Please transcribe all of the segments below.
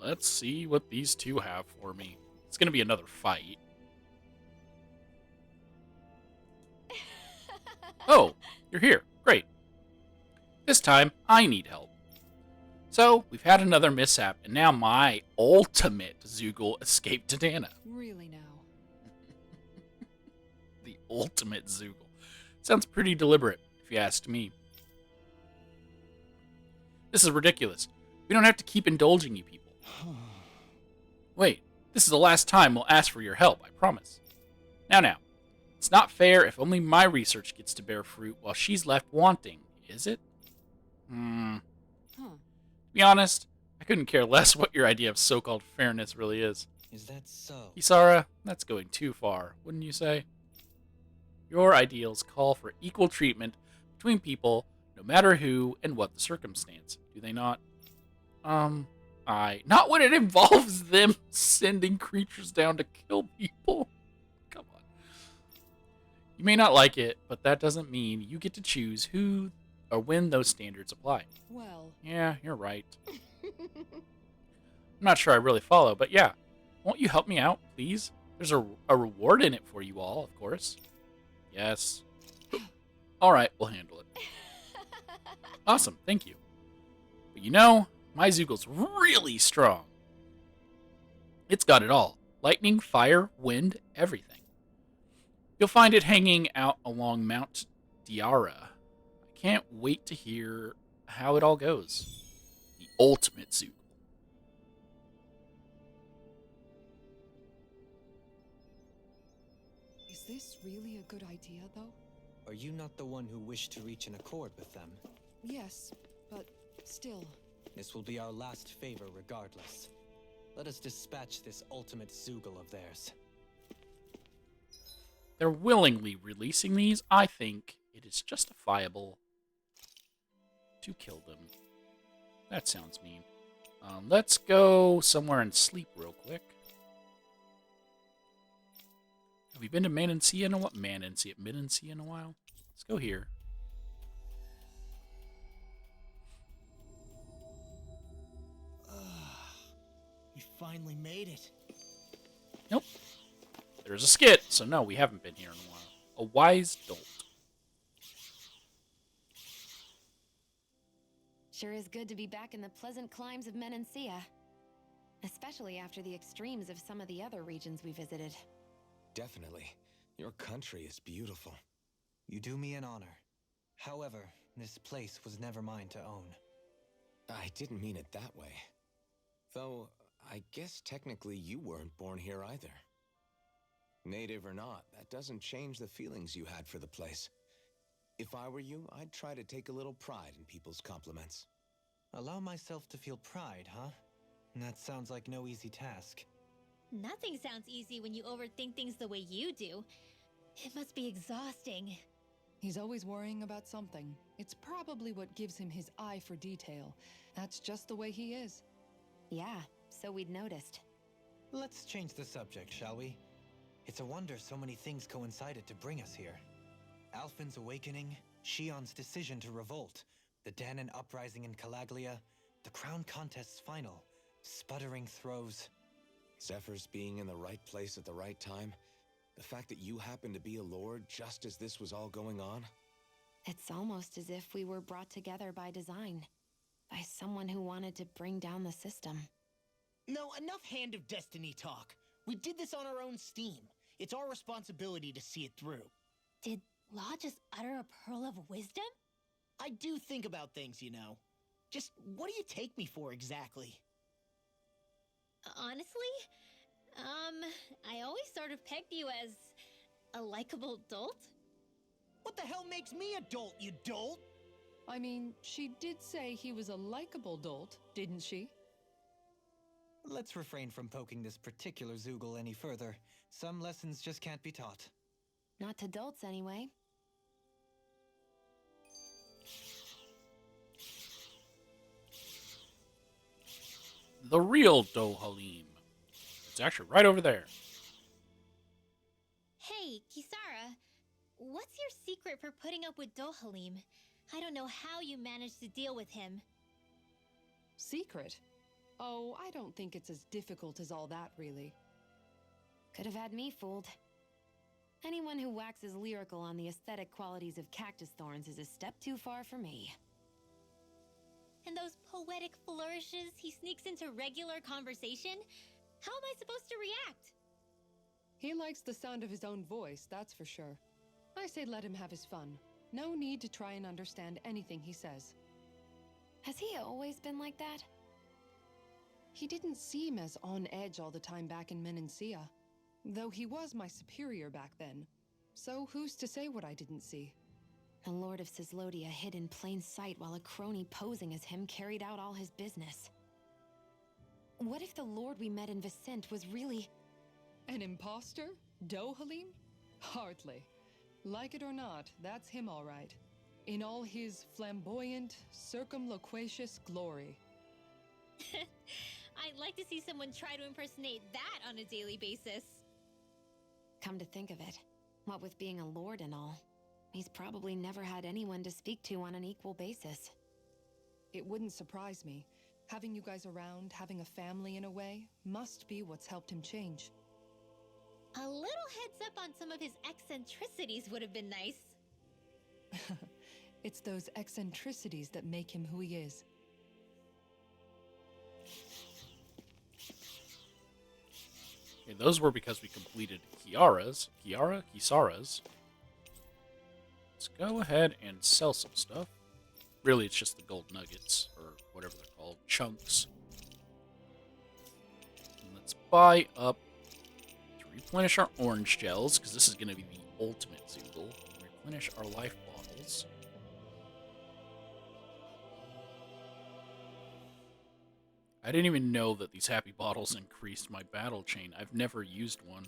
Let's see what these two have for me. It's going to be another fight. Oh, you're here. Great. This time, I need help. So, we've had another mishap, and now my ultimate Zeugle escaped to Dana. Really now? The ultimate Zeugle. Sounds pretty deliberate, if you ask me. This is ridiculous. We don't have to keep indulging you people. Wait, this is the last time we'll ask for your help, I promise. Now. It's not fair if only my research gets to bear fruit while she's left wanting, is it? To be honest, I couldn't care less what your idea of so-called fairness really is. Is that so? Kisara, that's going too far, wouldn't you say? Your ideals call for equal treatment between people, no matter who and what the circumstance, do they not? Not when it involves them sending creatures down to kill people. Come on. You may not like it, but that doesn't mean you get to choose who or when those standards apply. Well... Yeah, you're right. I'm not sure I really follow, but yeah. Won't you help me out, please? There's a reward in it for you all, of course. Yes. Alright, we'll handle it. Awesome, thank you. But you know, my Zeugle's really strong. It's got it all. Lightning, fire, wind, everything. You'll find it hanging out along Mount Diara. I can't wait to hear how it all goes. The ultimate Zeugle. Is this really a good idea, though? Are you not the one who wished to reach an accord with them? Yes, but still... This will be our last favor regardless. Let us dispatch this ultimate Zeugle of theirs. They're willingly releasing these. I think it is justifiable to kill them. That sounds mean. Let's go somewhere and sleep real quick. Have you been to Manansia in a while? Manansia in a while? Let's go here. We finally made it. Nope. There's a skit, so no, we haven't been here in a while. A wise dolt. Sure is good to be back in the pleasant climes of Menancia. Especially after the extremes of some of the other regions we visited. Definitely. Your country is beautiful. You do me an honor. However, this place was never mine to own. I didn't mean it that way. Though, I guess technically you weren't born here either. Native or not, that doesn't change the feelings you had for the place. If I were you, I'd try to take a little pride in people's compliments. Allow myself to feel pride, huh? That sounds like no easy task. Nothing sounds easy when you overthink things the way you do. It must be exhausting. He's always worrying about something. It's probably what gives him his eye for detail. That's just the way he is. Yeah, so we'd noticed. Let's change the subject, shall we? It's a wonder so many things coincided to bring us here. Alphen's awakening, Shion's decision to revolt, the Danon uprising in Calaglia, the crown contest's final, sputtering throws. Zephyr's being in the right place at the right time, the fact that you happened to be a lord just as this was all going on. It's almost as if we were brought together by design. By someone who wanted to bring down the system. No, enough Hand of Destiny talk. We did this on our own steam. It's our responsibility to see it through. Did Law just utter a pearl of wisdom? I do think about things, you know. Just what do you take me for exactly? Honestly, I always sort of pegged you as a likable dolt. What the hell makes me a dolt, you dolt? I mean, she did say he was a likable dolt, didn't she? Let's refrain from poking this particular Zeugle any further. Some lessons just can't be taught. Not to dolts, anyway. The real Dohalim. It's actually right over there. Hey, Kisara, what's your secret for putting up with Dohalim? I don't know how you managed to deal with him. Secret? Oh, I don't think it's as difficult as all that, really. Could have had me fooled. Anyone who waxes lyrical on the aesthetic qualities of cactus thorns is a step too far for me. And those poetic flourishes he sneaks into regular conversation? How am I supposed to react? He likes the sound of his own voice, that's for sure. I say let him have his fun. No need to try and understand anything he says. Has he always been like that? He didn't seem as on edge all the time back in Menancia, though he was my superior back then. So who's to say what I didn't see? The Lord of Cislodia hid in plain sight while a crony posing as him carried out all his business. What if the Lord we met in Vicente was really... An imposter? Dohalim? Hardly. Like it or not, that's him all right. In all his flamboyant, circumloquacious glory. I'd like to see someone try to impersonate that on a daily basis. Come to think of it, what with being a lord and all, he's probably never had anyone to speak to on an equal basis. It wouldn't surprise me. Having you guys around, having a family in a way, must be what's helped him change. A little heads up on some of his eccentricities would have been nice. It's those eccentricities that make him who he is. Okay, those were because we completed Kisara's. Let's go ahead and sell some stuff. Really, it's just the gold nuggets, or whatever they're called, chunks. And let's buy up to replenish our orange gels, because this is going to be the ultimate Zeugle. Replenish our life bottles. I didn't even know that these happy bottles increased my battle chain. I've never used one.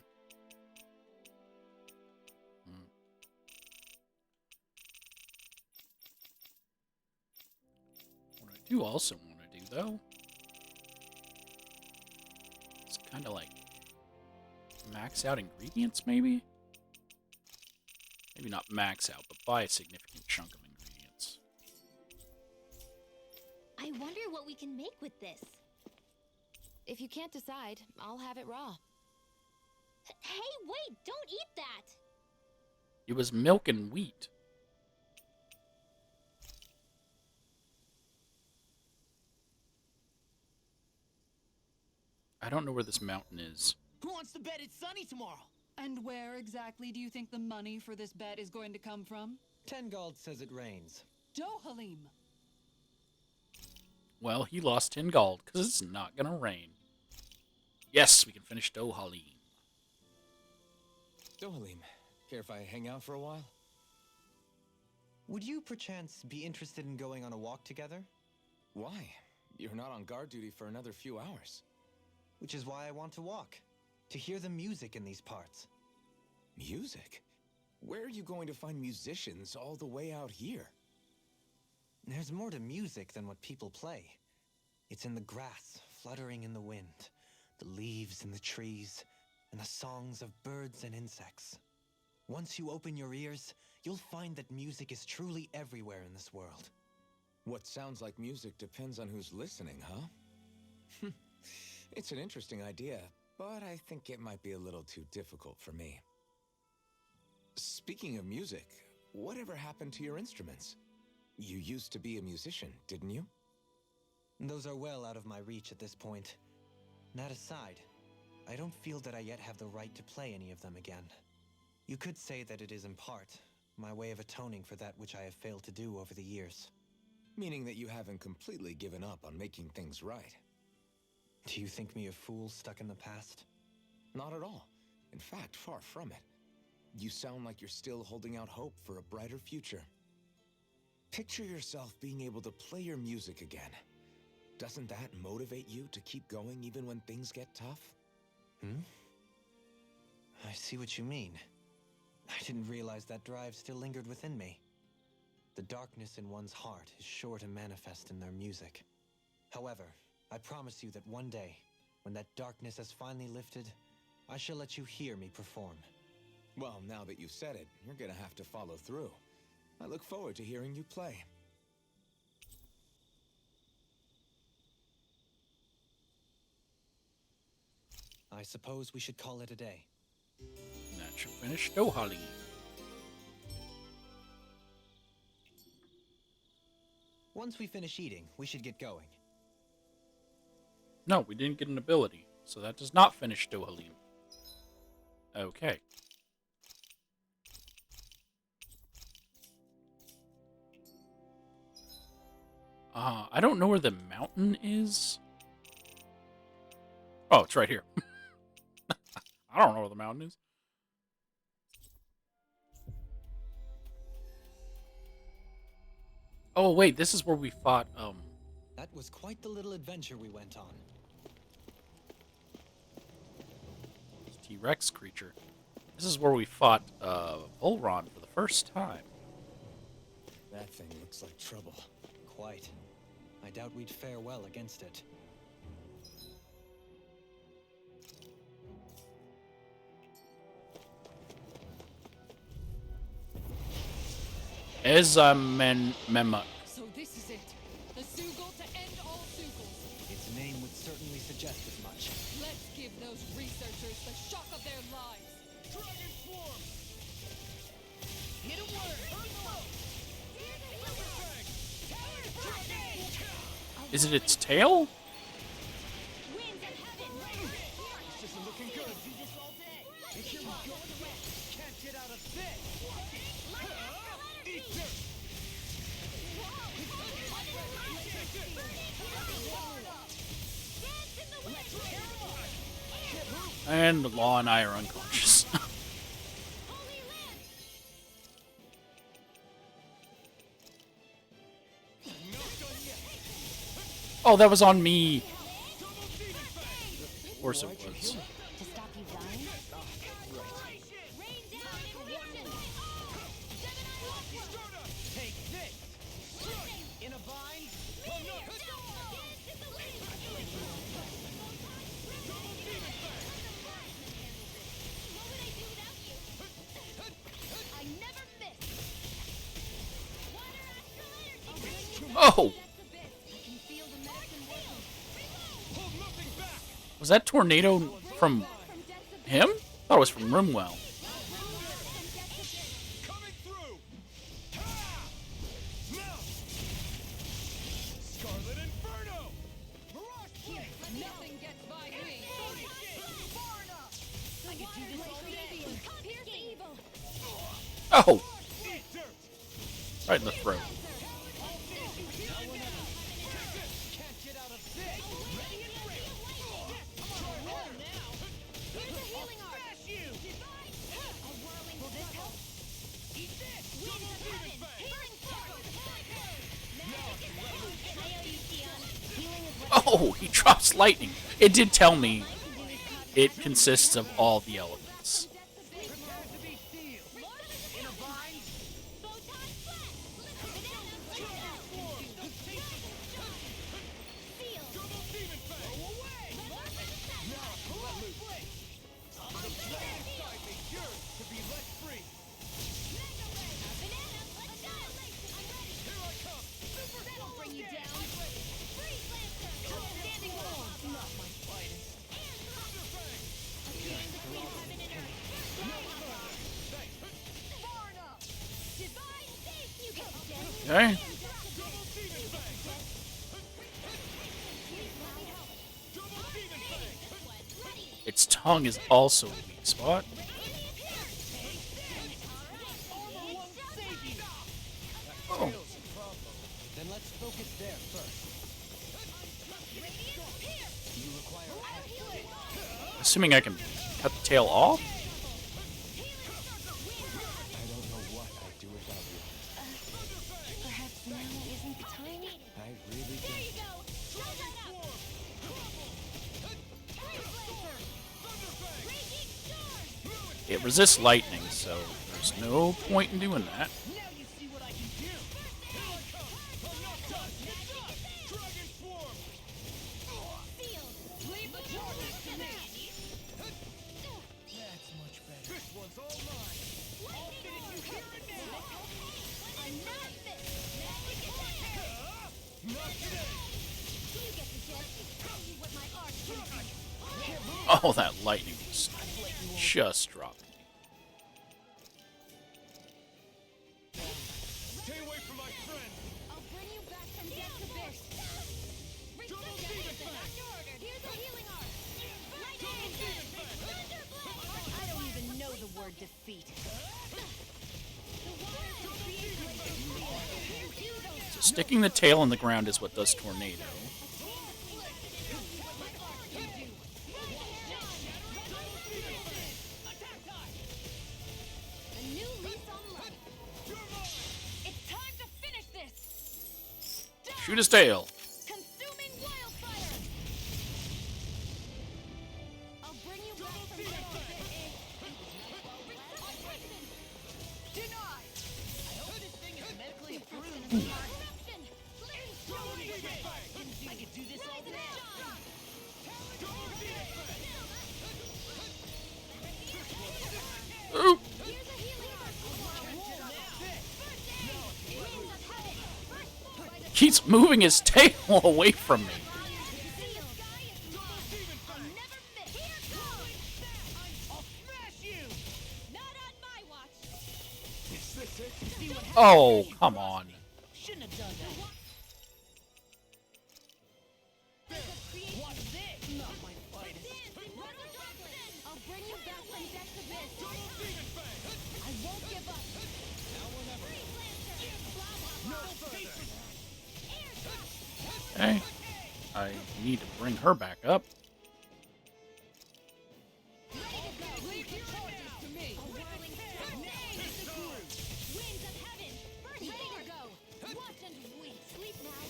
What I do also want to do, though, is kind of like max out ingredients, maybe? Maybe not max out, but buy a significant chunk of ingredients. I wonder what we can make with this. If you can't decide, I'll have it raw. Hey, wait! Don't eat that! It was milk and wheat. I don't know where this mountain is. Who wants to bet it's sunny tomorrow? And where exactly do you think the money for this bet is going to come from? Tengald says it rains. Dohalim! Well, he lost 10 gold, because it's not going to rain. Yes, we can finish Dohalim. Dohalim, care if I hang out for a while? Would you perchance be interested in going on a walk together? Why? You're not on guard duty for another few hours. Which is why I want to walk. To hear the music in these parts. Music? Where are you going to find musicians all the way out here? There's more to music than what people play. It's in the grass, fluttering in the wind, the leaves in the trees, and the songs of birds and insects. Once you open your ears, you'll find that music is truly everywhere in this world. What sounds like music depends on who's listening, huh? It's an interesting idea, but I think it might be a little too difficult for me. Speaking of music, whatever happened to your instruments? You used to be a musician, didn't you? Those are well out of my reach at this point. That aside, I don't feel that I yet have the right to play any of them again. You could say that it is in part my way of atoning for that which I have failed to do over the years. Meaning that you haven't completely given up on making things right. Do you think me a fool stuck in the past? Not at all. In fact, far from it. You sound like you're still holding out hope for a brighter future. Picture yourself being able to play your music again. Doesn't that motivate you to keep going even when things get tough? I see what you mean. I didn't realize that drive still lingered within me. The darkness in one's heart is sure to manifest in their music. However, I promise you that one day, when that darkness has finally lifted, I shall let you hear me perform. Well, now that you've said it, you're gonna have to follow through. I look forward to hearing you play. I suppose we should call it a day. And that should finish Dohalim. Once we finish eating, we should get going. No, we didn't get an ability, so that does not finish Dohalim. Okay. I don't know where the mountain is. Oh, it's right here. I don't know where the mountain is. Oh, wait, this is where we fought, That was quite the little adventure we went on. T-Rex creature. This is where we fought, Volron for the first time. That thing looks like trouble. Quite. I doubt we'd fare well against it. Mema. So this is it. The Zeugle to end all Zeugles. Its name would certainly suggest as much. Let's give those researchers the shock of their lives. Dragon Swarm! Hit a word! Is it its tail? Winds of heaven! This isn't looking good. Do this all day. And here we go again. Can't get out of this. Eat dirt. And Law and I are unconscious. Oh, that was on me. Of course it was. To stop you dying? Take this. In a vine. Oh! Was that tornado from him? I thought it was from Rimwell. Coming through. Ha! Now. Scarlet Inferno. Mirage Blade. Nothing gets by me. Far enough. I could do this all day. Pierce the evil. Oh! Eat dirt. Right in the throat. Can't get out of this. Ready and ready. Try hard now. Here's a healing art. Smash you. A whirling. Will this help? Eat this. Winds of heaven. Healing spark. I owe you, Sion. Healing is what Oh, he drops lightning. It did tell me it consists of all the elements. Prepare to be sealed. In a vine. Photon flash. Seal. Double demon fang. Go away. Now, let loose. Inside me yearns to be let free. Banana. Let's go. I'm ready. Here I come. Super That'll bring you Slam. down. Freeze Lancer. Standing wall. Not my finest. Thunder fang. Appearing between heaven and earth. Far enough. Divine faith. You get dead. Okay. Double demon fang. Double demon fang. Its tongue is also a weak spot. Oh. Then let's focus there first. You require Assuming I can cut the tail off? I don't know what I'd do without you. Perhaps now isn't the time? I really don't. It resists lightning, so there's no point in doing that. Now you see what I can do. Here I come. I'm not done. Dragon Swarm. Leave the darkness to me. That's much better. This one's all mine. I'll finish you here and now. I'm not fit. Not today. You get the gist. Tell you what my art can do. Oh, that lightning was just struck. Stay away from my friend! I'll bring you back from death's abyss. Double demon fang! Here's a healing arm. I don't even know the word defeat. So sticking the tail in the ground is what does tornado. A new lease on life. It's time to finish this. Shoot his tail. Consuming wildfire. I'll bring you back from death's abyss. Denied. I hope this thing is medically approved. Corruption. I could do this all day. Ooh. Here's a healing arm. Keeps moving his tail away from me. I'll never miss. Here goes. I'll smash you! Not on my watch. Is this it? Oh, come on. Shouldn't have done that. What's this? Not my finest. I'll bring you back from death's abyss. Double demon fang! I won't give up. Now or never. No further! Okay. I need to bring her back up. Leave your charges to me. Winds of heaven. Ready to go. Watch and wait. Sleep now.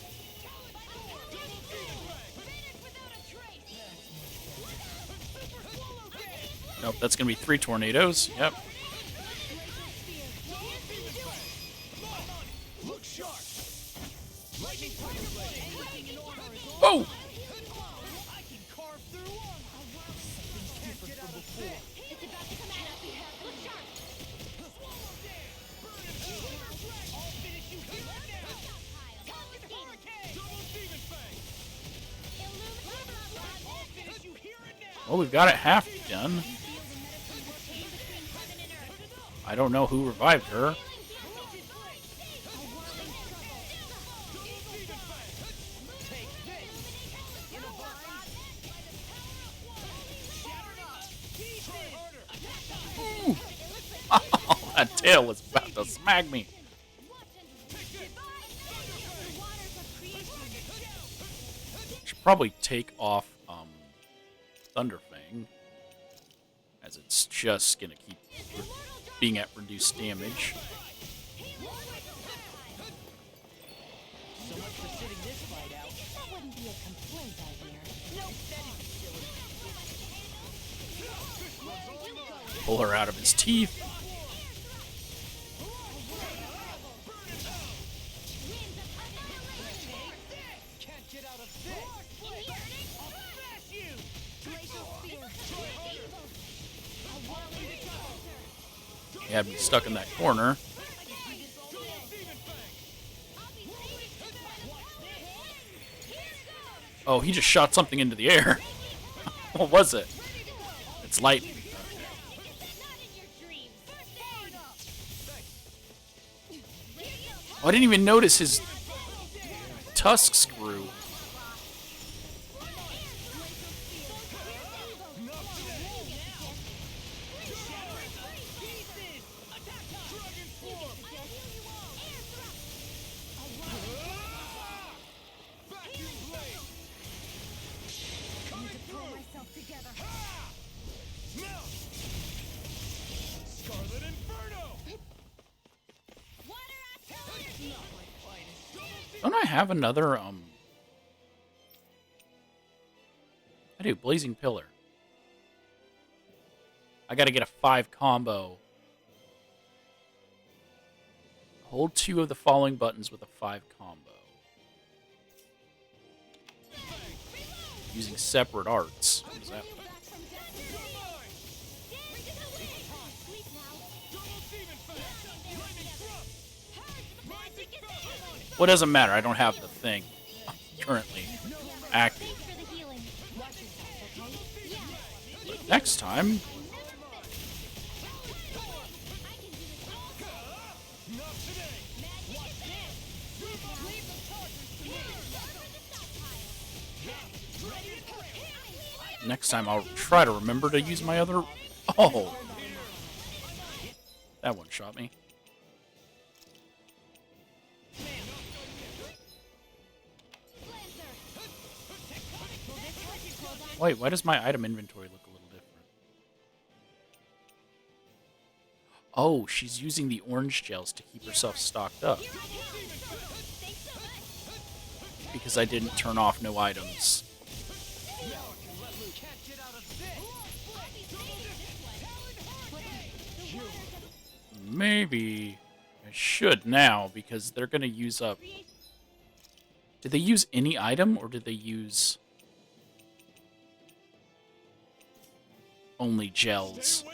Finish without a trace. Nope, that's going to be 3 tornadoes. Yep. Look sharp! Lightning tiger blade! Anything in armor is on. Oh! I can carve through armor! Something's different from before. It's about to come at us. Look sharp. Swallow dare! Burn and I'll finish you here and now! Hurricane! Double demon fang! I'll finish you here and now! Well, we've got it half done. I don't know who revived her. Ooh. Oh, that tail was about to smack me. Should probably take off Thunderfang, as it's just gonna keep being at reduced damage. So much for sitting this fight out. That wouldn't be a complaint, I hear. Pull her out of his teeth. Can't get out of this! I'll smash you! He had me stuck in that corner. Oh, he just shot something into the air. What was it? It's lightning. Oh, I didn't even notice his tusks grew. Scarlet Inferno! Don't I have another, I do, Blazing Pillar. I gotta get a 5 combo. Hold 2 of the following buttons with a 5 combo. Using separate arts. What is that? Well, it doesn't matter. I don't have the thing currently active. Thanks for the healing. Watch yourself, okay? Yeah. Next time, I'll try to remember to use my other... Oh! That one shot me. Wait, why does my item inventory look a little different? Oh, she's using the orange gels to keep herself stocked up. Because I didn't turn off no items. Maybe I should now, because they're going to use up... Did they use any item, or did they use... only gels?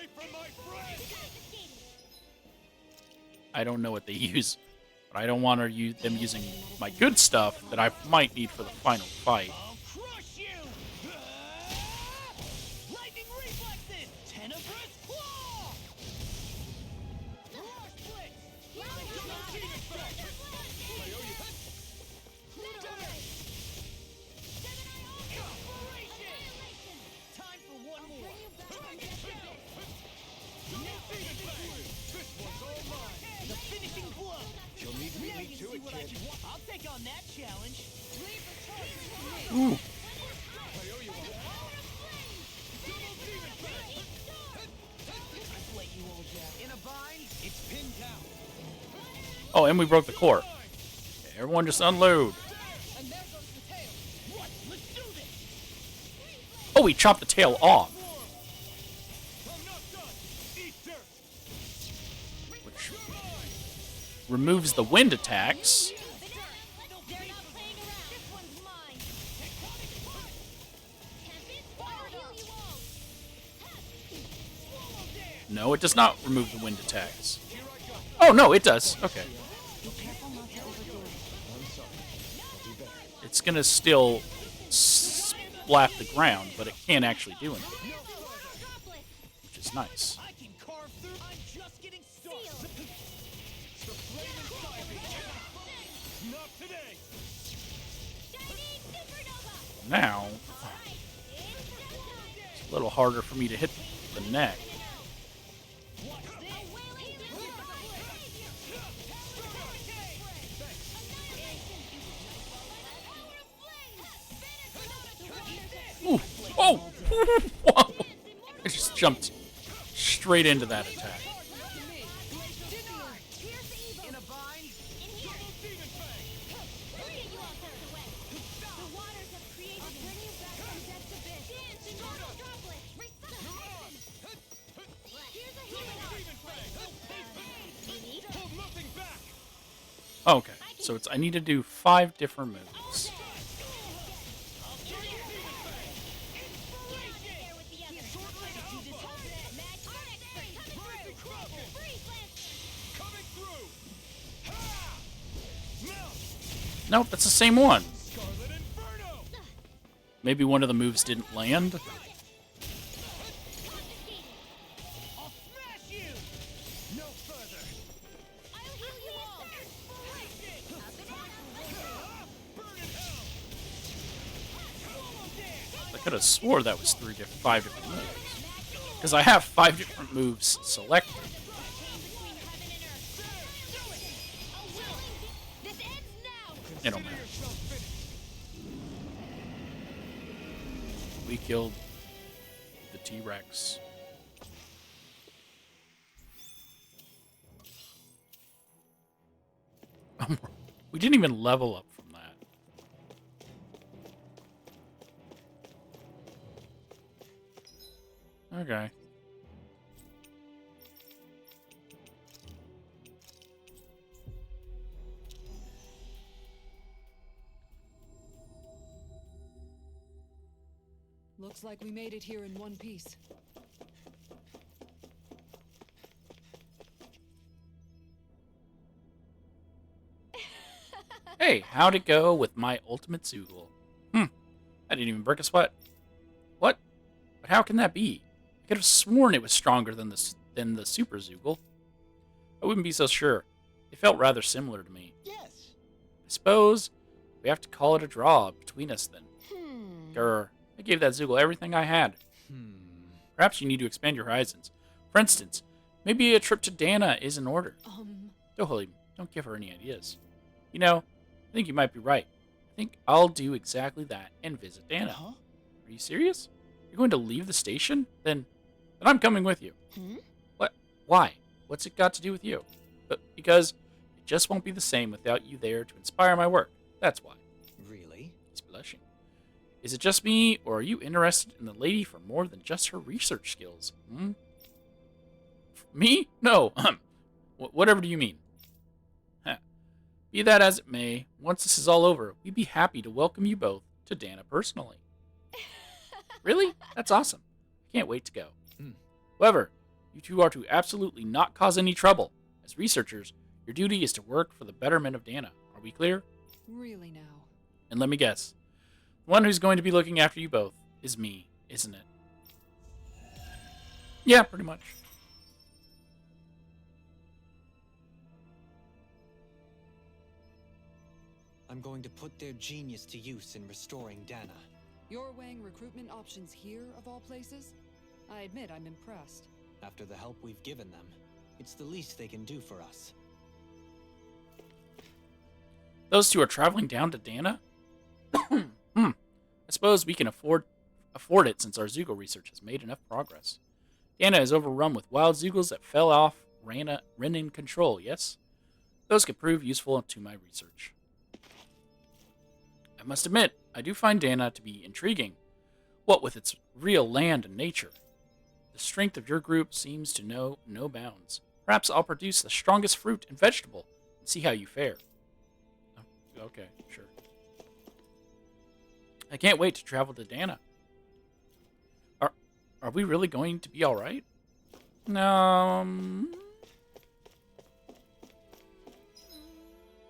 I don't know what they use, but I don't want them using my good stuff that I might need for the final fight. I'll crush you! Lightning reflexes! Tenebrous claw! Rush blitz! Time for one more! The finishing blow! You'll need to beat me to it, kid. I'll take on that challenge. Ooh. In a bind, it's pinned down. Oh, and we broke the core. Okay, everyone just unload. And there goes the tail. What? Let's do this! Oh, we chopped the tail off. I'm not done. Eat dirt. Which removes the wind attacks. No, it does not remove the wind attacks. Oh, no, it does. Okay. It's going to still splat the ground, but it can't actually do anything, which is nice. I can carve through. I'm just getting started. Not today. Now, it's a little harder for me to hit the neck. Ooh. Oh! Whoa! I just jumped straight into that attack. In a bind. Hold nothing back. Okay, so I need to do 5 different moves. Coming through. Ha! Melt. Nope, that's the same one. Scarlet Inferno. Maybe one of the moves didn't land. I'll smash you. No further. I'll heal you all. Burn in hell. Swallow dance. I could have swore that was 5 different moves. Because I have 5 different moves selected. This ends now. It don't matter. We killed the T-Rex. We didn't even level up from that. Okay. Looks like we made it here in one piece. Hey, how'd it go with my ultimate Zeugle? I didn't even break a sweat. What? But how can that be? I could have sworn it was stronger than the Super Zeugle. I wouldn't be so sure. They felt rather similar to me. Yes. I suppose we have to call it a draw between us then. Hmm. Grr, I gave that Zeugle everything I had. Perhaps you need to expand your horizons. For instance, maybe a trip to Dana is in order. Dohalim, don't give her any ideas. You know, I think you might be right. I think I'll do exactly that and visit Dana. Huh? Are you serious? You're going to leave the station? Then I'm coming with you. Hmm? What? Why? What's it got to do with you? But because it just won't be the same without you there to inspire my work. That's why. Really? He's blushing. Is it just me, or are you interested in the lady for more than just her research skills? Me? No. Whatever do you mean? Huh. Be that as it may, once this is all over, we'd be happy to welcome you both to Dana personally. Really? That's awesome. I can't wait to go. However, you two are to absolutely not cause any trouble. As researchers, your duty is to work for the betterment of Dana. Are we clear? Really now. And let me guess. The one who's going to be looking after you both is me, isn't it? Yeah, pretty much. I'm going to put their genius to use in restoring Dana. You're weighing recruitment options here, of all places? I admit I'm impressed. After the help we've given them, it's the least they can do for us. Those two are traveling down to Dana? I suppose we can afford it since our Zeugle research has made enough progress. Dana is overrun with wild Zeugles that fell off Renin control, yes? Those could prove useful to my research. I must admit, I do find Dana to be intriguing. What with its real land and nature. The strength of your group seems to know no bounds. Perhaps I'll produce the strongest fruit and vegetable and see how you fare. Oh, okay, sure. I can't wait to travel to Dana. Are we really going to be alright? Not my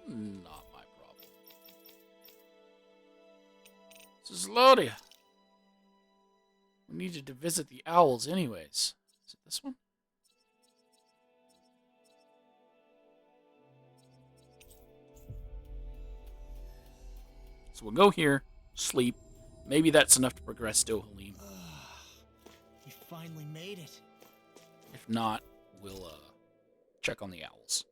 problem. This is Lodia. We needed to visit the owls anyways. Is it this one? So we'll go here, sleep. Maybe that's enough to progress Dohalim. You finally made it. If not, we'll check on the owls.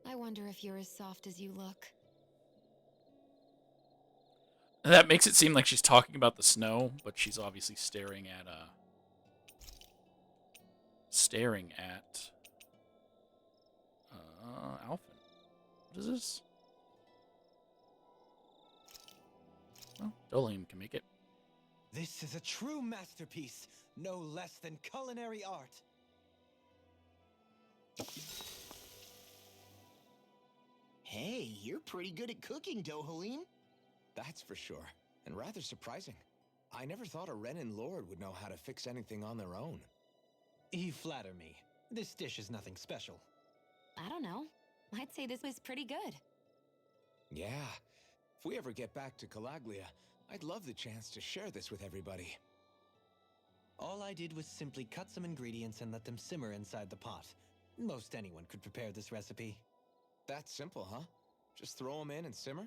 I wonder if you're as soft as you look. That makes it seem like she's talking about the snow, but she's obviously staring at Alphen. What is this? Well, Dohalim can make it. This is a true masterpiece, no less than culinary art. Hey, you're pretty good at cooking, Dohalim. That's for sure, and rather surprising. I never thought a Renin Lord would know how to fix anything on their own. You flatter me. This dish is nothing special. I don't know. I'd say this was pretty good. Yeah, if we ever get back to Calaglia, I'd love the chance to share this with everybody. All I did was simply cut some ingredients and let them simmer inside the pot. Most anyone could prepare this recipe. That's simple, huh? Just throw them in and simmer?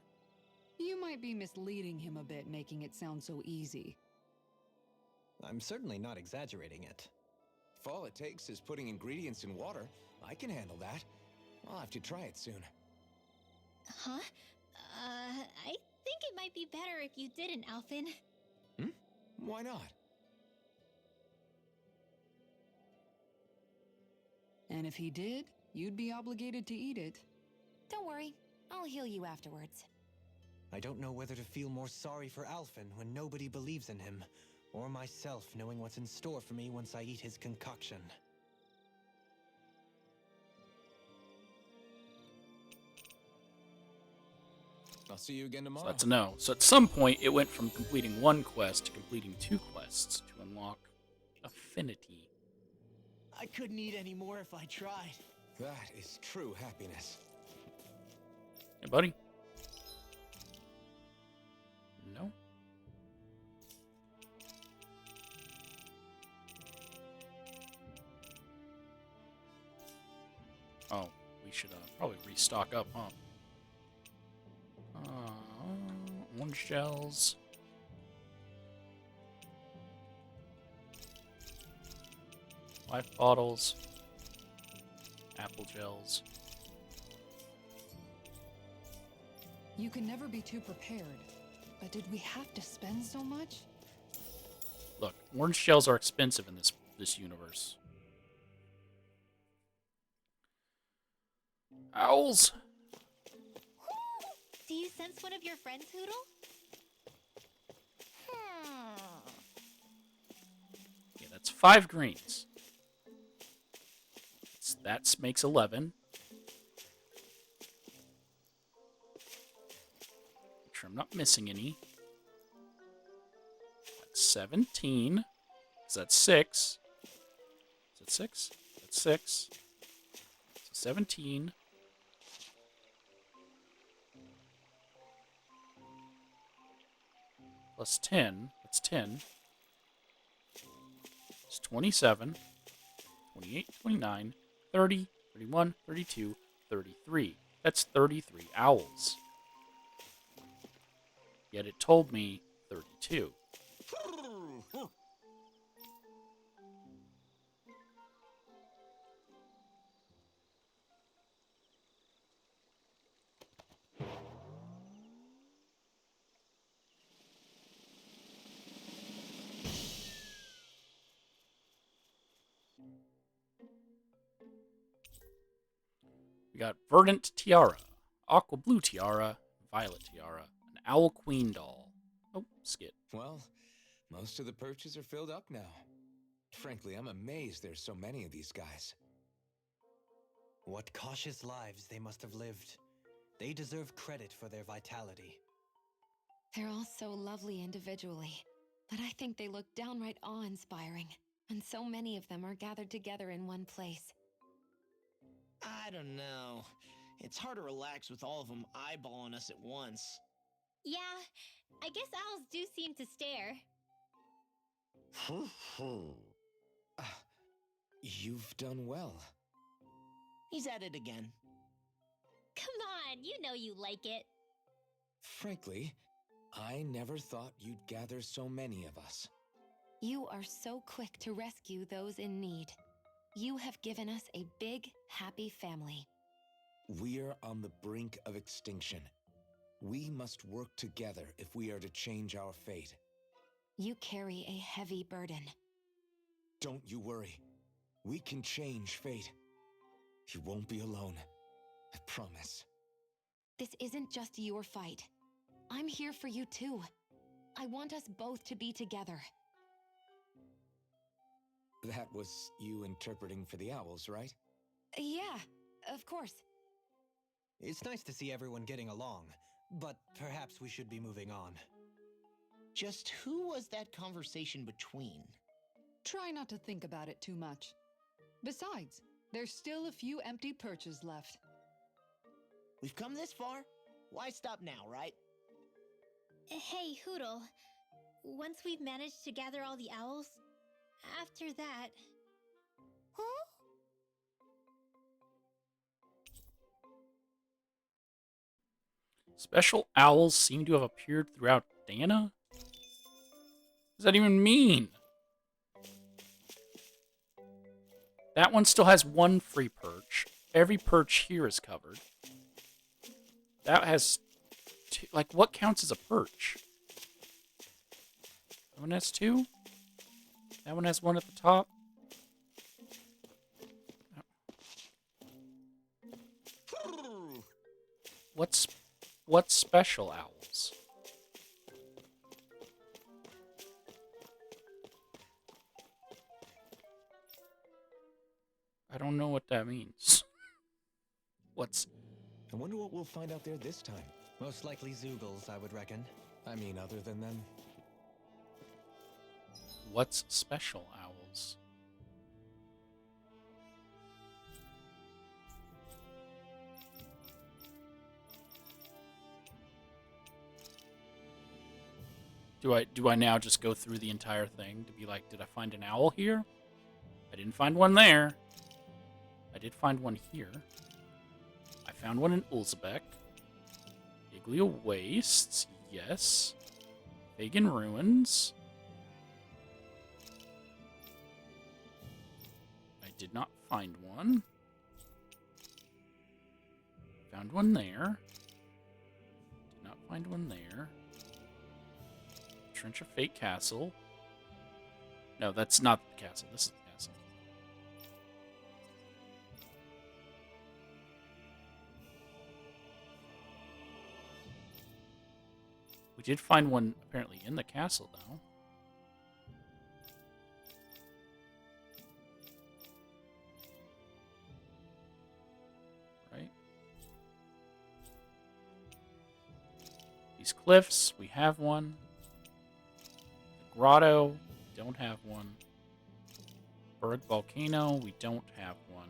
You might be misleading him a bit, making it sound so easy. I'm certainly not exaggerating it. If all it takes is putting ingredients in water, I can handle that. I'll have to try it soon. Huh? I think it might be better if you didn't, Alphen. Why not? And if he did, you'd be obligated to eat it. Don't worry. I'll heal you afterwards. I don't know whether to feel more sorry for Alphen when nobody believes in him, or myself knowing what's in store for me once I eat his concoction. I'll see you again tomorrow. So that's a no. So at some point, it went from completing one quest to completing 2 quests to unlock Affinity. I couldn't eat any more if I tried. That is true happiness. Hey, buddy. stock up, huh? Orange shells. Life bottles. Apple gels. You can never be too prepared. But did we have to spend so much? Look, orange shells are expensive in this universe. Owls! Do you sense one of your friends, Hoodle? Yeah, that's 5 greens. That makes 11. Make sure I'm not missing any. That's 17. Is that 6? Is that 6? That's 6. So 17. Plus 10. That's 10. It's 27. 28, 29, 30, 31, 32, 33. That's 33 owls. Yet it told me 32. We got Verdant Tiara, Aqua Blue Tiara, Violet Tiara, an Owl Queen doll. Oh, skit. Well, most of the perches are filled up now. Frankly, I'm amazed there's so many of these guys. What cautious lives they must have lived. They deserve credit for their vitality. They're all so lovely individually, but I think they look downright awe-inspiring. And so many of them are gathered together in one place. I don't know. It's hard to relax with all of them eyeballing us at once. Yeah, I guess owls do seem to stare. You've done well. He's at it again. Come on, you know you like it. Frankly, I never thought you'd gather so many of us. You are so quick to rescue those in need. You have given us a big, happy family. We're on the brink of extinction. We must work together if we are to change our fate. You carry a heavy burden. Don't you worry. We can change fate. You won't be alone. I promise. This isn't just your fight. I'm here for you too. I want us both to be together. That was you interpreting for the owls, right? Yeah, of course. It's nice to see everyone getting along, but perhaps we should be moving on. Just who was that conversation between? Try not to think about it too much. Besides, there's still a few empty perches left. We've come this far. Why stop now, right? Hey, Hoodle. Once we've managed to gather all the owls, after that... Huh? Special owls seem to have appeared throughout Dana? What does that even mean? That one still has 1 free perch. Every perch here is covered. That has 2. Like, what counts as a perch? That one has 2? That one has 1 at the top? What's special owls? I don't know what that means. What's... I wonder what we'll find out there this time. Most likely Zeugles, I would reckon. I mean, other than them. What's special owls? Do I now just go through the entire thing to be like, did I find an owl here? I didn't find one there. I did find one here. I found one in Ulzbek. Iglia Wastes, yes. Pagan Ruins. I did not find one. Found one there. Did not find one there. Trench of Fate Castle. No, that's not the castle. This is the castle. We did find one apparently in the castle, though. Right? These cliffs, we have one. The grotto, we don't have one. Berg Volcano, we don't have one.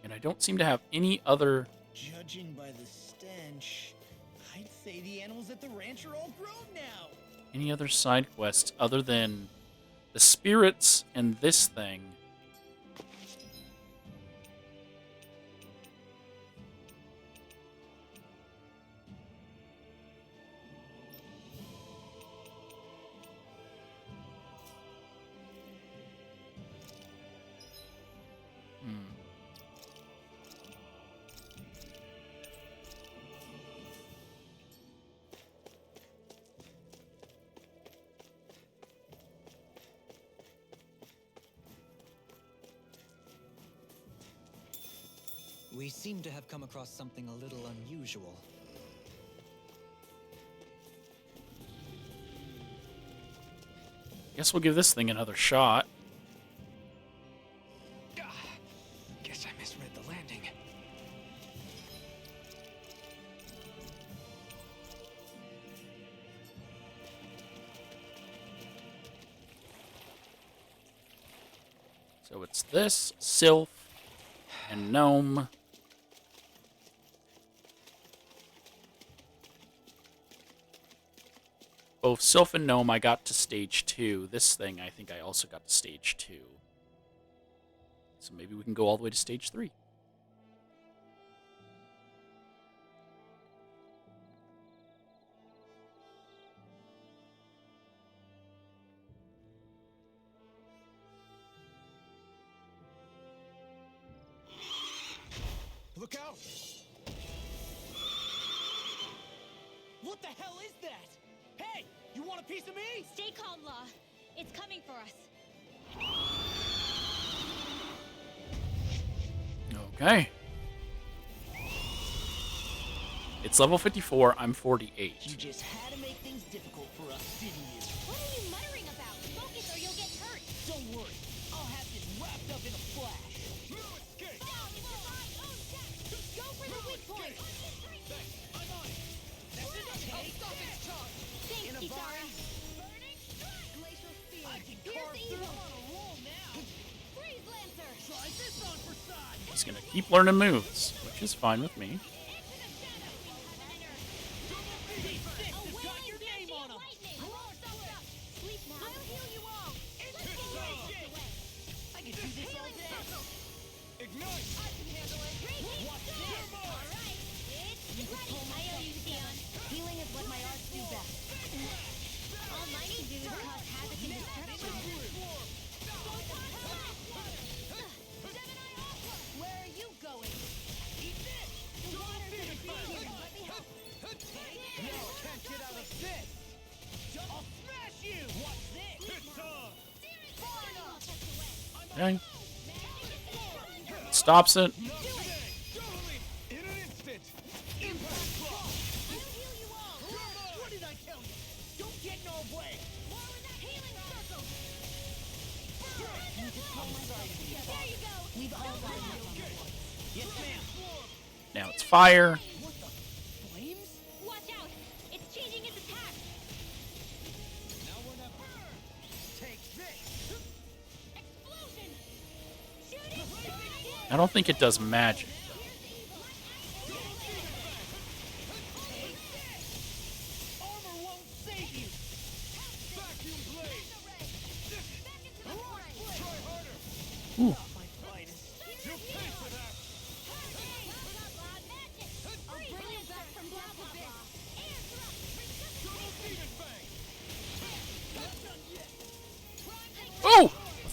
And I don't seem to have any other... Judging by the stench, I'd say the animals at the ranch are all grown now. Any other side quests other than the spirits and this thing. We seem to have come across something a little unusual. Guess we'll give this thing another shot. Guess I misread the landing. So it's this, Sylph, and Gnome. Both Sylph and Gnome I got to stage 2. This thing I think I also got to stage 2. So maybe we can go all the way to stage 3. Look out! What the hell is that? Hey, you want a piece of me? Stay calm, Law. It's coming for us. Okay. It's level 54. I'm 48. You just had to make things difficult for us, didn't you? What are you muttering about? Focus or you'll get hurt. Don't worry, I'll have this wrapped up in a flash. No escape! Go for the weak point. I'm on it. That's it. Stop its charge. Thanks, Kisara. I can Here's carve the through evil. on a roll now. Freeze Lancer. Try this on for size. He's going to keep learning moves, which is fine with me. It's got your name on 'em. Sleep now. I'll heal you all. I can do this all day. Ignite. I can handle it. Watch this. All right. It's ready. I owe you, Theon. Healing is what my arts do best. All my need to do is cause havoc and destruction. Where are you going? Eat this. The water's gonna freeze here. Let me help. No, I can't get out of this. I'll smash you. Watch this. It's on. Okay. Stops it. Not today. Totally. In an instant. Impact block. What did I tell you? Don't get in our way. More with that healing circle. There you go. We've all got enough on our plates. Yes, ma'am. Now it's fire. What the flames? Watch out. It's changing its attack. Now we're never. Take this. Explosion. Shoot it. I don't think it does magic. Armor won't save you. Vacuum blade. Try harder.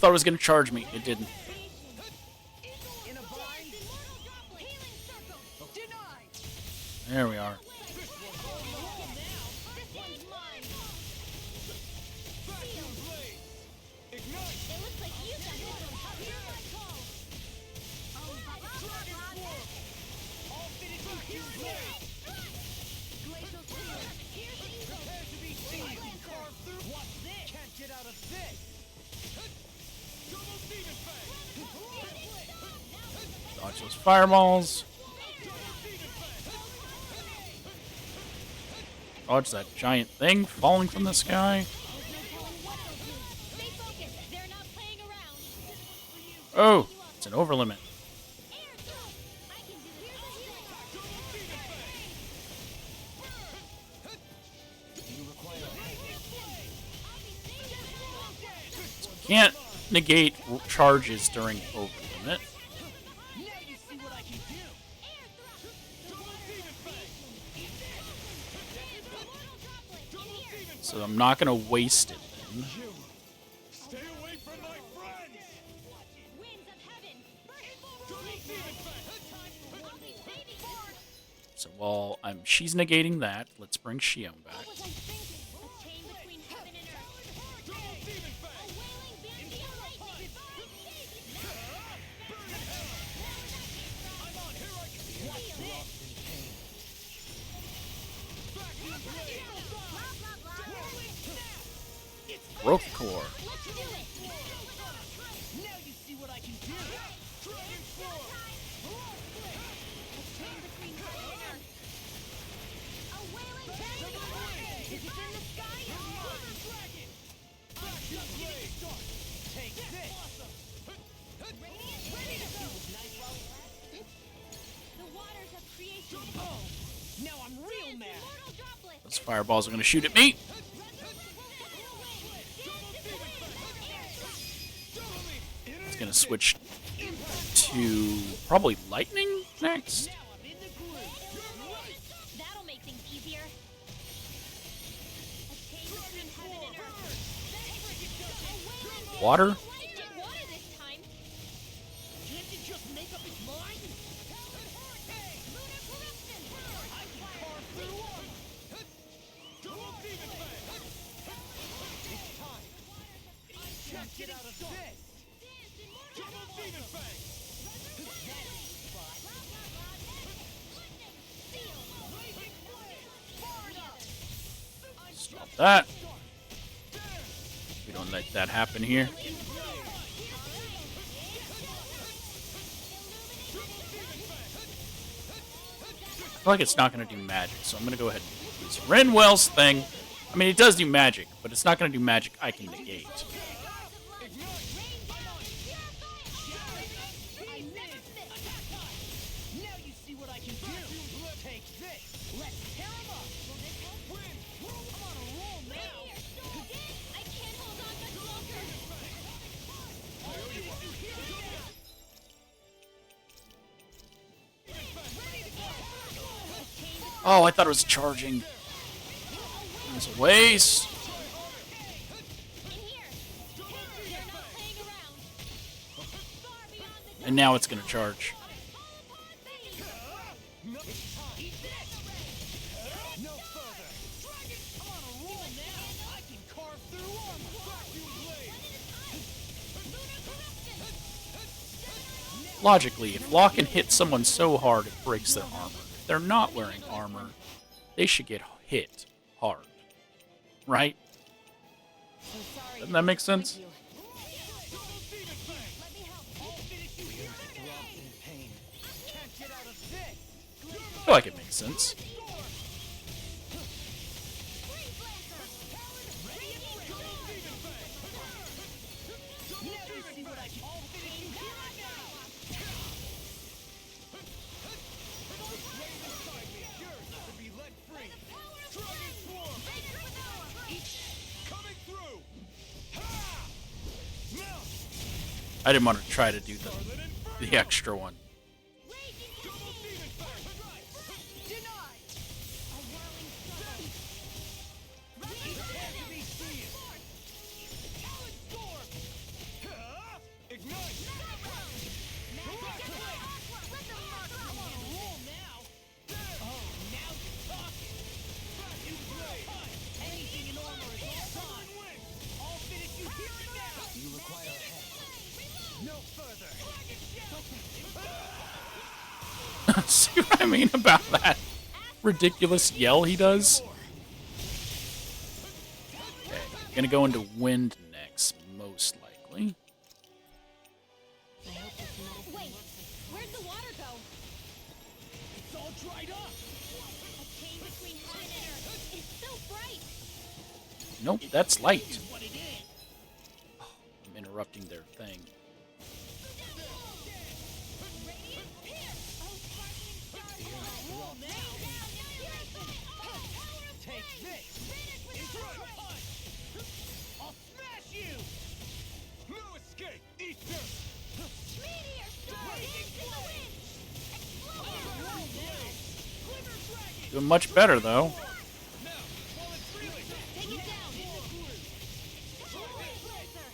thought it was gonna charge me. It didn't. In a bind. Denied. There we are. Get out of this! Dodge those fireballs. Dodge that giant thing falling from the sky. Oh, it's an overlimit. Can't negate charges during overlimit. So I'm not gonna waste it then. Stay away from my friends! So while she's negating that, let's bring Shion back. Broke core. Now you see what I can do. Take this. Oh, now I'm real mad. Those fireballs are gonna shoot at me. It's gonna switch to probably lightning next. That'll make things easier. Water. Can't you just make up his mind? I can carve through him. It's time. Can't get out of this. Stop that. We don't let that happen here. I feel like it's not going to do magic, so I'm going to go ahead and use Renwell's thing. I mean, it does do magic, but it's not going to do magic I can negate. Now you see what I can do. Take this. Let's tear him up. I'm on a roll now. I can't hold on much longer. Oh, I thought it was charging. It was a waste. And now it's going to charge. No further. I'm on a roll now. I can carve through him. Logically, if Lock and hit someone so hard it breaks their armor, if they're not wearing armor, they should get hit hard. Right? Doesn't that make sense? I feel like it makes sense. I didn't want to try to do the extra one. See what I mean about that ridiculous yell he does? Okay, gonna go into wind next, most likely. I hope this medicine Wait, where'd the water go? It's all dried up. A chain between heaven and earth. It's so bright. Nope, that's light. Is what it is. I'm interrupting their thing. Radiant pierce. Oh, sparkling stars. Roll now. Take this. Intruder punch. I'll smash you. No escape. Eat dirt. Meteor storm. Dance in the wind. Explode. Glimmer dragon. Doing much better, though. Now, while it's reeling. Take it down. Wind blazer.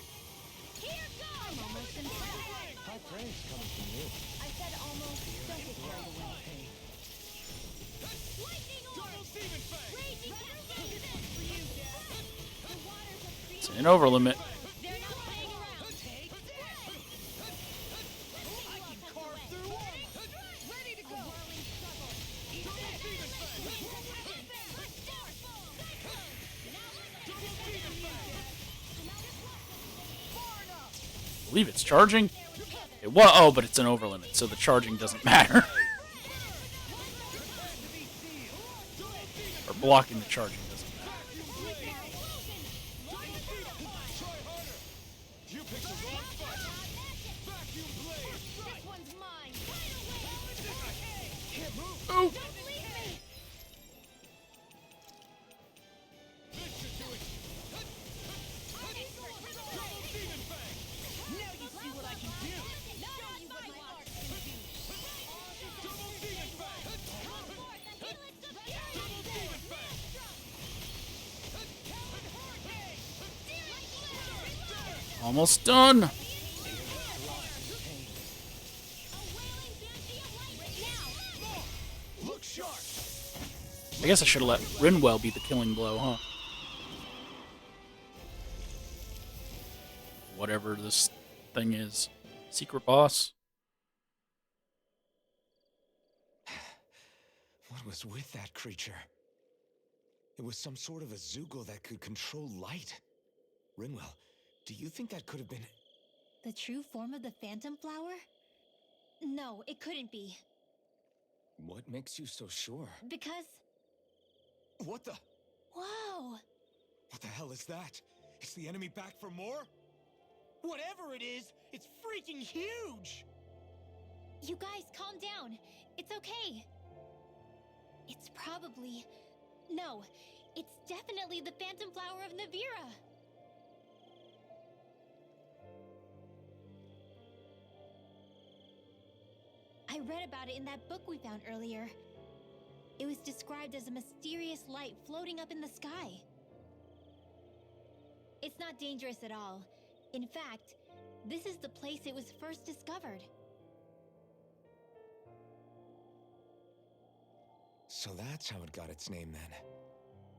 Here goes. I'm almost in front. High praise coming from you. I said almost. Don't get carried away. Lightning orb. Double demon fang. Raging cascade. For you, Dad. The waters of It's creation. an over limit. They're not playing around. Take this. I can carve through armor. Ready to go. A whirling struggle. Double demon fang. Winds of heaven. Starfall. Double demon fang. Far enough. I believe it's charging. It was, oh, but it's an over limit, so the charging doesn't matter. Or blocking the charging doesn't matter. You picked the wrong fight. Vacuum blade. This one's mine. Can't move. Oh, Don't leave me. This should do it. Double demon fang. Now you see what I can do. Show you what my art can do. Double demon fang. Double demon fang. almost done. Look sharp. I guess I should have let Rinwell be the killing blow, huh? Whatever this thing is. Secret boss? What was with that creature? It was some sort of a Zeugle that could control light. Rinwell, do you think that could have been... The true form of the phantom flower? No, it couldn't be. What makes you so sure? Because... What the... Whoa! What the hell is that? Is the enemy back for more? Whatever it is, it's freaking huge. You guys, calm down. It's okay. It's probably... No, it's definitely the phantom flower of Nevira. I read about it in that book we found earlier. It was described as a mysterious light floating up in the sky. It's not dangerous at all. In fact, this is the place it was first discovered. So that's how it got its name then.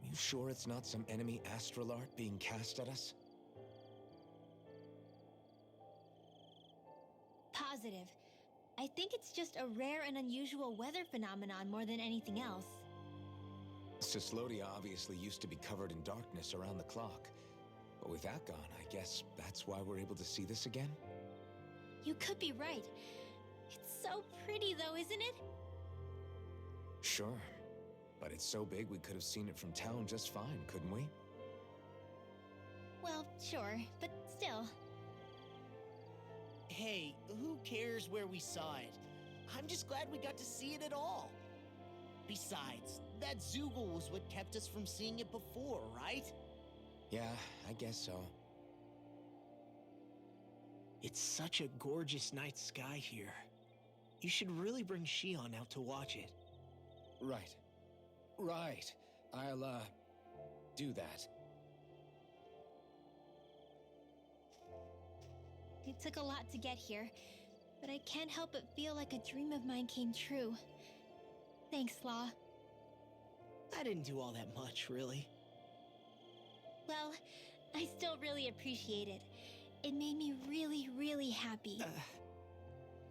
You sure it's not some enemy astral art being cast at us? Positive. I think it's just a rare and unusual weather phenomenon more than anything else. Cislodia obviously used to be covered in darkness around the clock. But with that gone, I guess that's why we're able to see this again? You could be right. It's so pretty though, isn't it? Sure. But it's so big we could have seen it from town just fine, couldn't we? Well, sure, but still. Hey, who cares where we saw it? I'm just glad we got to see it at all. Besides, that Zeugle was what kept us from seeing it before, right? Yeah, I guess so. It's such a gorgeous night sky here. You should really bring Shion out to watch it. Right. Right. I'll, do that. It took a lot to get here, but I can't help but feel like a dream of mine came true. Thanks, Law. I didn't do all that much, really. Well, I still really appreciate it. It made me really, really happy.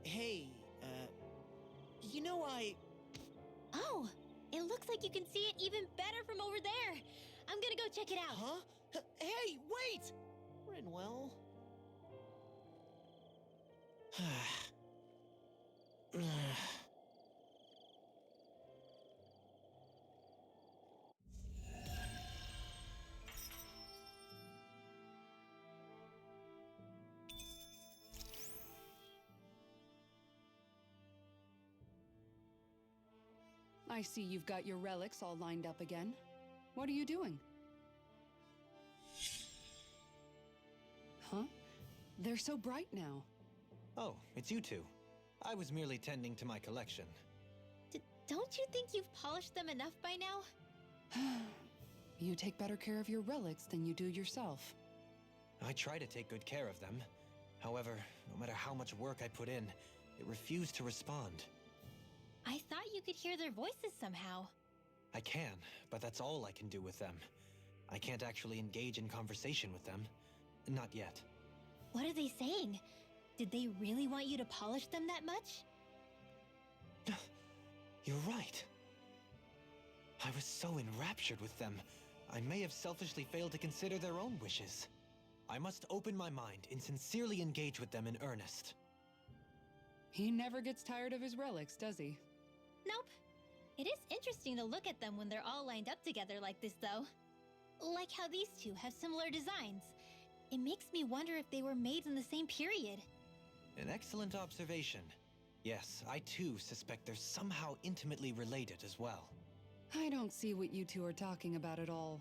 Hey, You know, Oh, it looks like you can see it even better from over there. I'm gonna go check it out. Huh? Hey, wait! Rinwell. I see you've got your relics all lined up again. What are you doing? Huh? They're so bright now. Oh, it's you two. I was merely tending to my collection. Don't you think you've polished them enough by now? You take better care of your relics than you do yourself. I try to take good care of them. However, no matter how much work I put in, it refused to respond. I thought you could hear their voices somehow. I can, but that's all I can do with them. I can't actually engage in conversation with them. Not yet. What are they saying? Did they really want you to polish them that much? You're right. I was so enraptured with them, I may have selfishly failed to consider their own wishes. I must open my mind and sincerely engage with them in earnest. He never gets tired of his relics, does he? Nope. It is interesting to look at them when they're all lined up together like this, though. Like how these two have similar designs. It makes me wonder if they were made in the same period. An excellent observation. Yes, I too suspect they're somehow intimately related as well. I don't see what you two are talking about at all.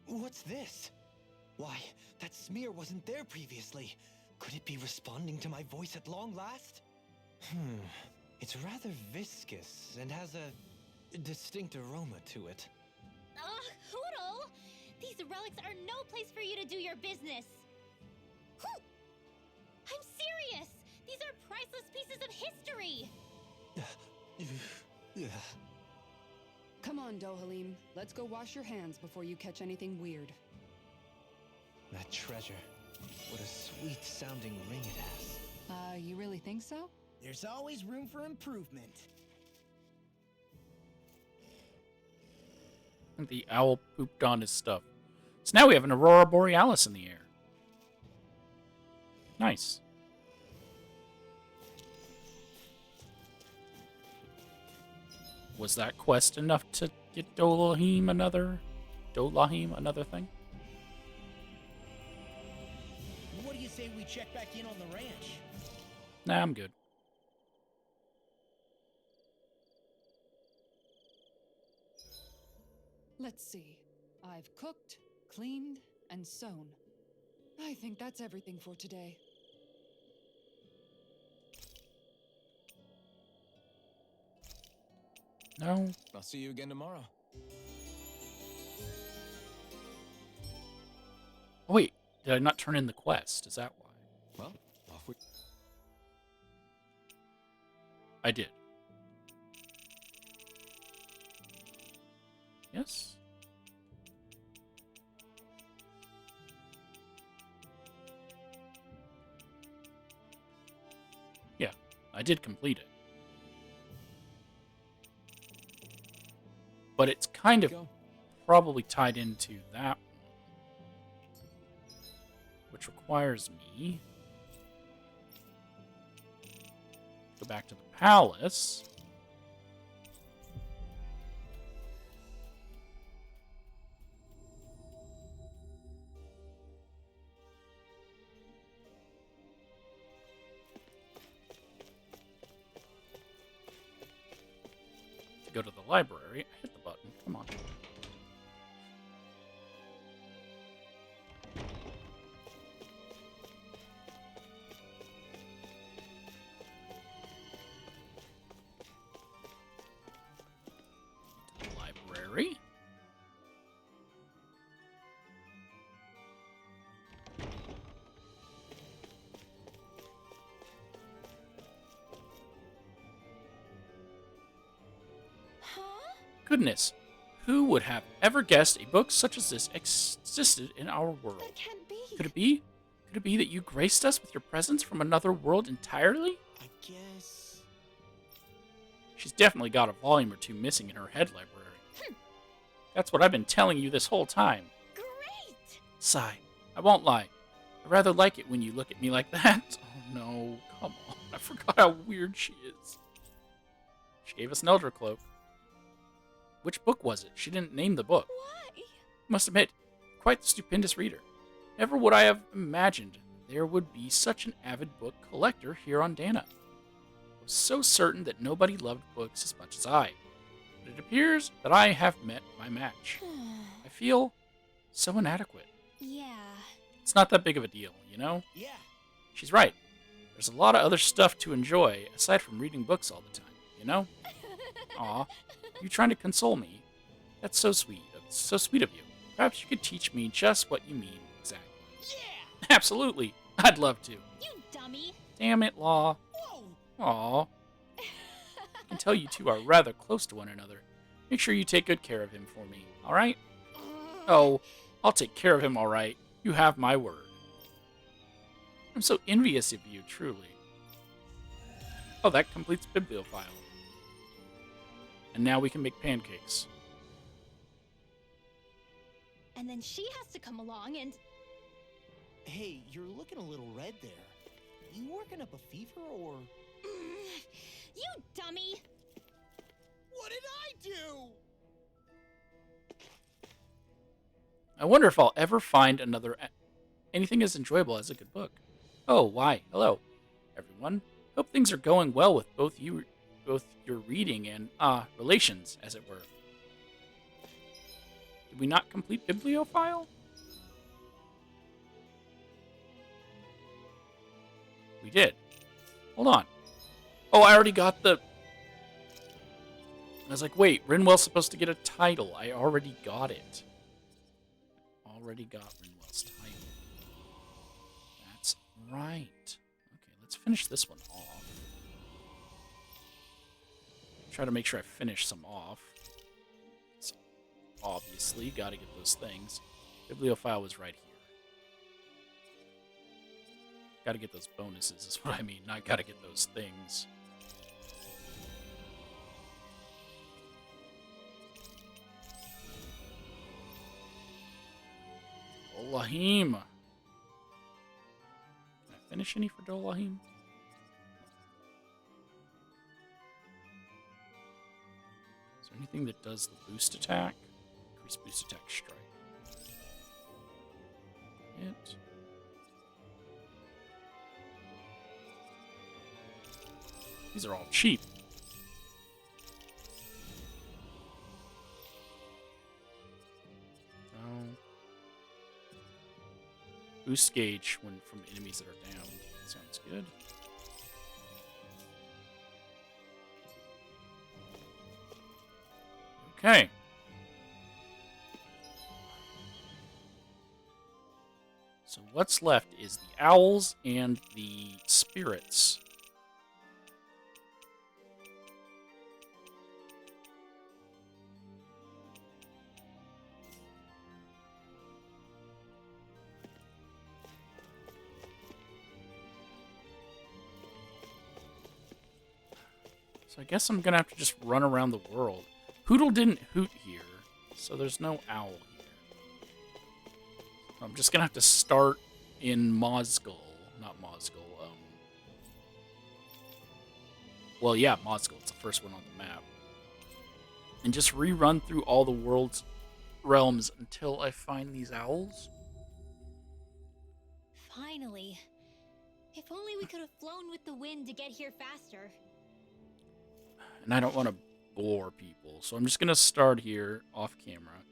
What's this? Why, that smear wasn't there previously. Could it be responding to my voice at long last? It's rather viscous and has a distinct aroma to it. Ugh, Hoodle! These relics are no place for you to do your business! Whew! I'm serious! These are priceless pieces of history! Come on, Dohalim. Let's go wash your hands before you catch anything weird. That treasure. What a sweet-sounding ring it has. You really think so? There's always room for improvement. The owl pooped on his stuff. So now we have an Aurora Borealis in the air. Nice. Was that quest enough to get Dolahim another thing? What do you say we check back in on the ranch? Nah, I'm good. Let's see. I've cooked, cleaned, and sewn. I think that's everything for today. No. I'll see you again tomorrow. Oh, wait, did I not turn in the quest? Is that why? Well, off we... I did. Yes? Yeah, I did complete it. But it's kind of probably tied into that one, which requires me to go back to the palace. To go to the library. I hit the button. Come on. Library. Huh? Goodness, who would have ever guessed a book such as this existed in our world? That can't be. Could it be? Could it be that you graced us with your presence from another world entirely? I guess... She's definitely got a volume or two missing in her head library. That's what I've been telling you this whole time. Great! Sigh. I won't lie. I rather like it when you look at me like that. Oh no, come on. I forgot how weird she is. She gave us an Elder Cloak. Which book was it? She didn't name the book. Why? Must admit, quite the stupendous reader. Never would I have imagined there would be such an avid book collector here on Dana. I was so certain that nobody loved books as much as I. But it appears that I have met my match. I feel so inadequate. Yeah. It's not that big of a deal, you know? Yeah. She's right. There's a lot of other stuff to enjoy aside from reading books all the time, you know? Aw, you trying to console me? That's so sweet. That's so sweet of you. Perhaps you could teach me just what you mean exactly. Yeah! Absolutely. I'd love to. You dummy. Damn it, Law. Whoa! Aw. I can tell you two are rather close to one another. Make sure you take good care of him for me, alright? Oh, I'll take care of him alright. You have my word. I'm so envious of you, truly. Oh, that completes Bibliophile. And now we can make pancakes. And then she has to come along and... Hey, you're looking a little red there. You working up a fever or... You dummy! What did I do? I wonder if I'll ever find anything as enjoyable as a good book. Oh, why? Hello, everyone. Hope things are going well with both your reading and, relations, as it were. Did we not complete Bibliophile? We did. Hold on. Oh, I already got the... I was like, wait, Rinwell's supposed to get a title. I already got it. Already got Rinwell's title. That's right. Okay, let's finish this one off. Try to make sure I finish some off. So, obviously, gotta get those things. Bibliophile was right here. Gotta get those bonuses, is what I mean. Not gotta get those things. Dolahim. Can I finish any for Dolahim? Is there anything that does the boost attack? Increase boost attack strike. Hit. These are all cheap. Boost gauge when from enemies that are down. Sounds good. Okay. So what's left is the owls and the spirits. So I guess I'm gonna have to just run around the world. Hootle didn't hoot here, so there's no owl here. I'm just gonna have to start in Mosgul. Not Mosgul, well, yeah, Mosgul. It's the first one on the map. And just rerun through all the world's realms until I find these owls. Finally. If only we could have flown with the wind to get here faster. And I don't want to bore people, so I'm just going to start here off camera.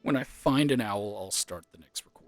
When I find an owl, I'll start the next recording.